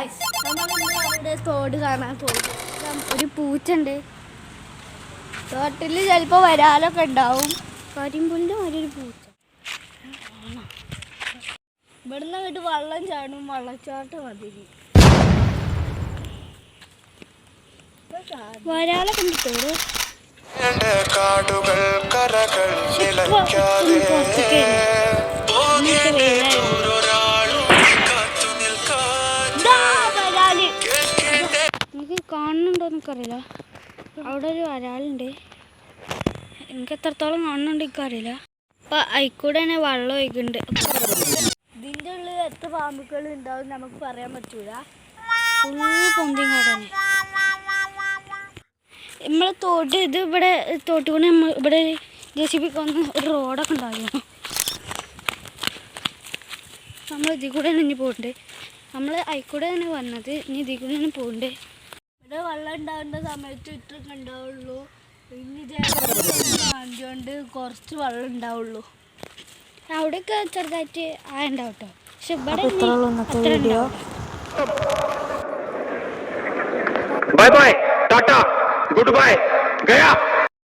നമ്മളിവിടെ തോട് കാണാൻ പോയി. ഒരു പൂച്ചുണ്ട് തോട്ടിൽ, ചിലപ്പോൾ വരാലൊക്കെ ഉണ്ടാവും. കരിമ്പുല്ലിൻ്റെ ഒരു പൂച്ച. ഇവിടുന്ന് അങ്ങോട്ട് വെള്ളം ചാടും, വെള്ളച്ചാട്ടം മതി. വരാലൊക്കെ ഉണ്ട് തോട്. കാടുകൾ കരകൾ നിലയ്ക്കാതെ എനിക്ക് കാണുന്നുണ്ടോ എന്നൊക്കറിയില്ല. അവിടെ ഒരു വരാലുണ്ട്. എനിക്ക് എത്രത്തോളം കാണുന്നുണ്ട് എനിക്കറിയില്ല. അപ്പം അതിൽക്കൂടെ തന്നെ വെള്ളം ഒഴിക്കുന്നുണ്ട്. ഇതിൻ്റെ ഉള്ളിൽ എത്ര പാമ്പുകൾ ഉണ്ടാവും നമുക്ക് പറയാൻ പറ്റൂല. ഫുള്ള് പൊന്തിയും കാടാണ്. നമ്മളെ തോട്ട് ഇത് ഇവിടെ തോട്ടുകൊണ്ട് ഇവിടെ JCB വന്ന് ഒരു റോഡൊക്കെ ഉണ്ടായിരുന്നു. നമ്മൾ ഇതിൽ കൂടെ തന്നെ ഇനി പോകുന്നുണ്ട്. നമ്മൾ അതിൽക്കൂടെ തന്നെ വന്നത്, ഇനി ഇതിൽ കൂടെ തന്നെ പോകുന്നുണ്ട്. ഇവിടെ വെള്ളം ഉണ്ടാവേണ്ട സമയത്ത് ഇത്രയൊക്കെ ഉണ്ടാവുള്ളൂ. ഇനി കൊണ്ട് കുറച്ച് വെള്ളം ഉണ്ടാവുള്ളൂ. അവിടെയൊക്കെ ചെറുതായിട്ട് ഉണ്ടാവും കേട്ടോ. പക്ഷെ ഇവിടെ അത്ര ഉണ്ടാവും. Bye bye, tata, good bye, Gaya.